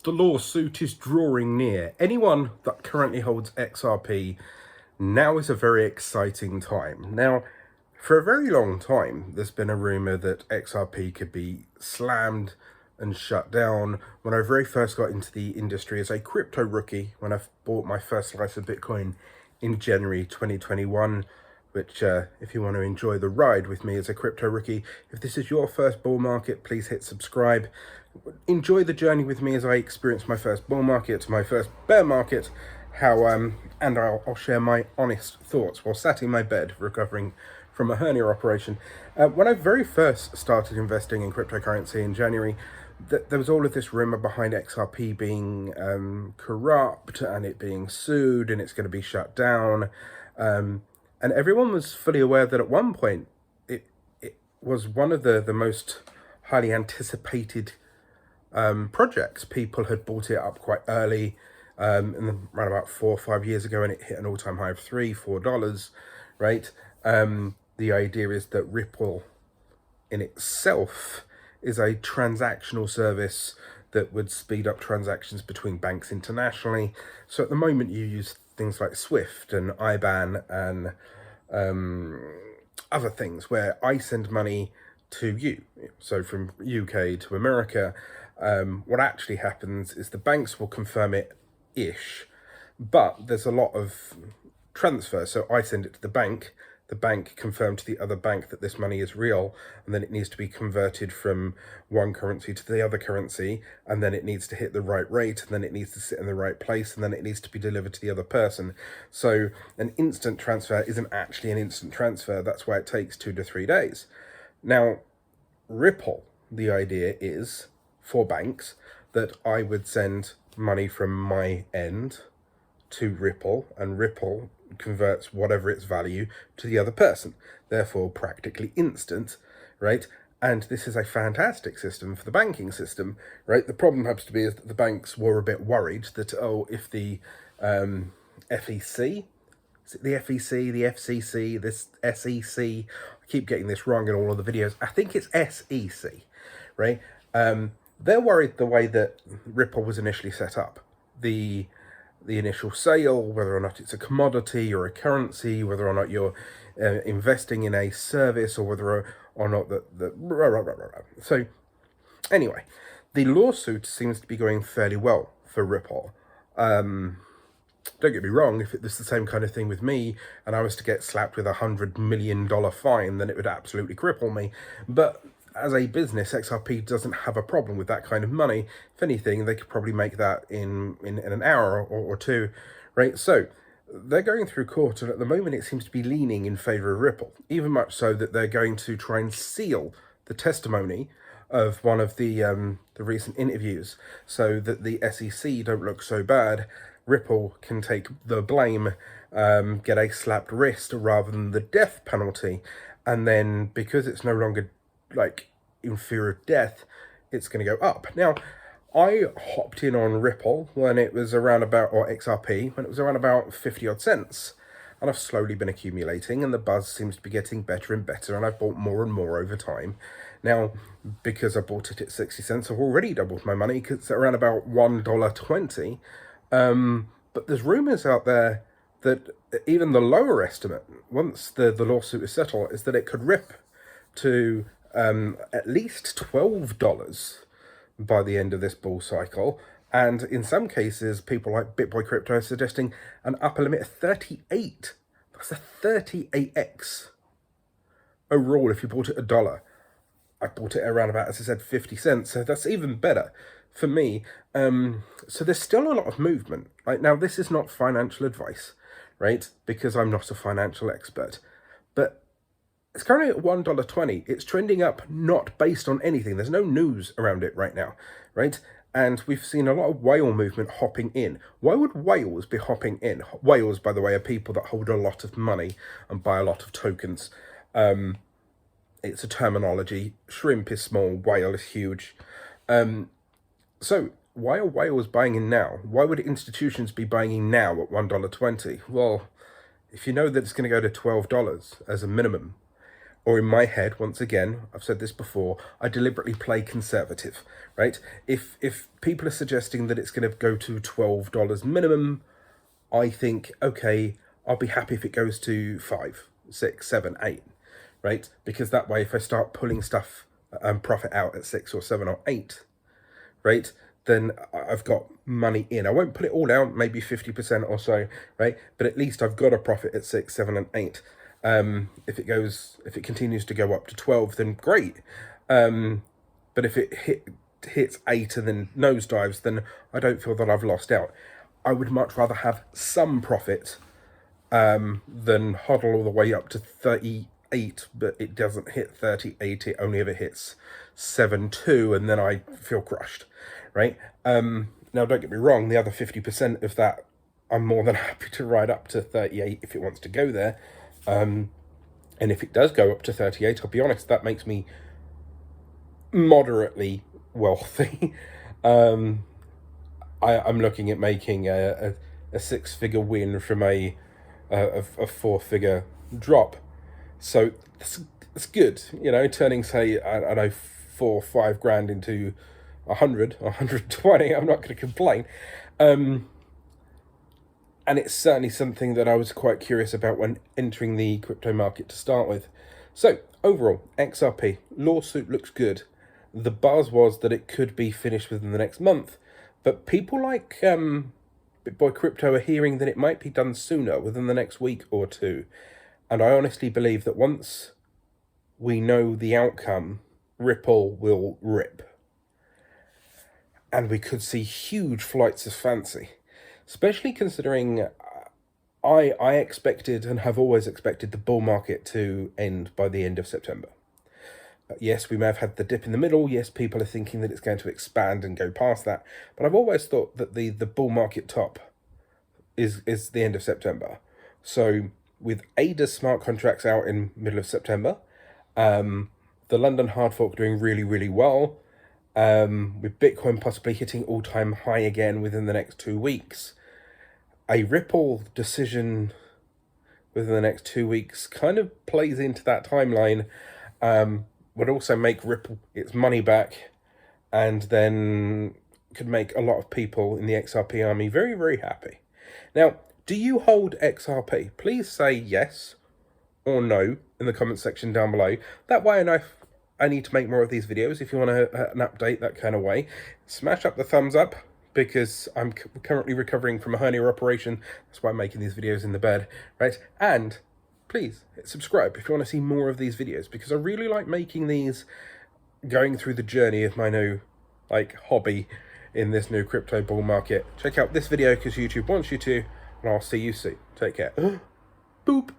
The lawsuit is drawing near. Anyone that currently holds XRP, now is a very exciting time. Now, for a very long time, there's been a rumor that XRP could be slammed and shut down. When I very first got into the industry as a crypto rookie, when I bought my first slice of Bitcoin in January 2021, which if you want to enjoy the ride with me as a crypto rookie, if this is your first bull market, please hit subscribe. Enjoy the journey with me as I experience my first bull market, my first bear market, and I'll share my honest thoughts while sat in my bed recovering from a hernia operation. When I very first started investing in cryptocurrency in January, there was all of this rumor behind XRP being corrupt and it being sued and it's going to be shut down. And everyone was fully aware that at one point it was one of the most highly anticipated projects. People had bought it up quite early, around about 4 or 5 years ago, and it hit an all-time high of $3-4, right? The idea is that Ripple in itself is a transactional service that would speed up transactions between banks internationally. So at the moment you use things like Swift and IBAN and other things where I send money to you. So from UK to America, what actually happens is the banks will confirm it-ish, but there's a lot of transfer. So I send it to the bank confirmed to the other bank that this money is real, and then it needs to be converted from one currency to the other currency, and then it needs to hit the right rate, and then it needs to sit in the right place, and then it needs to be delivered to the other person. So an instant transfer isn't actually an instant transfer. That's why it takes 2 to 3 days. Now, Ripple, the idea is for banks that I would send money from my end to Ripple, and Ripple converts whatever its value to the other person, therefore practically instant, right? And this is a fantastic system for the banking system, right? The problem happens to be is that the banks were a bit worried that, oh, if the FEC, is it the FEC, the FCC, this SEC, I keep getting this wrong in all of the videos, I think it's SEC, right? They're worried the way that Ripple was initially set up. The initial sale, whether or not it's a commodity or a currency, whether or not you're investing in a service, or whether or not So anyway, the lawsuit seems to be going fairly well for Ripple. Don't get me wrong, if it was the same kind of thing with me and I was to get slapped with $100 million fine, then it would absolutely cripple me. But as a business, XRP doesn't have a problem with that kind of money. If anything, they could probably make that in an hour or two, right? So they're going through court, and at the moment it seems to be leaning in favor of Ripple, even much so that they're going to try and seal the testimony of one of the recent interviews so that the SEC don't look so bad. Ripple can take the blame, get a slapped wrist rather than the death penalty, and then because it's no longer like in fear of death, it's going to go up. Now, I hopped in on Ripple when it was around about, or XRP, when it was around about 50 odd cents. And I've slowly been accumulating, and the buzz seems to be getting better and better, and I've bought more and more over time. Now, because I bought it at 60 cents, I've already doubled my money because it's around about $1.20. But there's rumors out there that even the lower estimate, once the lawsuit is settled, is that it could rip to at least $12 by the end of this bull cycle, and in some cases people like BitBoy Crypto are suggesting an upper limit of 38. That's a 38x overall if you bought it $1. I bought it around about, as I said, 50 cents, so that's even better for me. So there's still a lot of movement. Right now, this is not financial advice, right? Because I'm not a financial expert, but it's currently at $1.20. It's trending up, not based on anything. There's no news around it right now, right? And we've seen a lot of whale movement hopping in. Why would whales be hopping in? Whales, by the way, are people that hold a lot of money and buy a lot of tokens. It's a terminology. Shrimp is small, whale is huge. So why are whales buying in now? Why would institutions be buying in now at $1.20? Well, if you know that it's going to go to $12 as a minimum, or in my head, once again, I've said this before, I deliberately play conservative, right? If people are suggesting that it's going to go to $12 minimum, I think, okay, I'll be happy if it goes to 5, 6, 7, 8, right? Because that way, if I start pulling stuff and profit out at 6 or 7 or 8, right, then I've got money in. I won't put it all out, maybe 50% or so, right? But at least I've got a profit at 6, 7, and 8. If it continues to go up to 12, then great. But if it hits 8 and then nosedives, then I don't feel that I've lost out. I would much rather have some profit than hodl all the way up to 38, but it doesn't hit 38. It only ever hits 7.2, and then I feel crushed, right? Now, don't get me wrong, the other 50% of that, I'm more than happy to ride up to 38 if it wants to go there. And if it does go up to 38, I'll be honest, that makes me moderately wealthy. I'm looking at making a 6-figure win from a 4-figure drop. So it's good, you know, turning, say, I don't know, 4 or 5 grand into 100, 120. I'm not going to complain. And it's certainly something that I was quite curious about when entering the crypto market to start with. So overall, XRP lawsuit looks good. The buzz was that it could be finished within the next month, but people like BitBoy Crypto are hearing that it might be done sooner, within the next week or two. And I honestly believe that once we know the outcome, Ripple will rip. And we could see huge flights of fancy, especially considering I expected and have always expected the bull market to end by the end of September. Yes, we may have had the dip in the middle. Yes, people are thinking that it's going to expand and go past that. But I've always thought that the bull market top is the end of September. So with ADA's smart contracts out in middle of September, the London hard fork doing really, really well, with Bitcoin possibly hitting all-time high again within the next 2 weeks, a Ripple decision within the next 2 weeks kind of plays into that timeline, would also make Ripple its money back, and then could make a lot of people in the XRP army very, very happy. Now, do you hold XRP? Please say yes or no in the comment section down below. That way I know if I need to make more of these videos. If you want an update that kind of way, smash up the thumbs up, because I'm currently recovering from a hernia operation. That's why I'm making these videos in the bed, right? And please hit subscribe if you want to see more of these videos, because I really like making these, going through the journey of my new hobby in this new crypto bull market. Check out this video because YouTube wants you to, and I'll see you soon. Take care. Boop.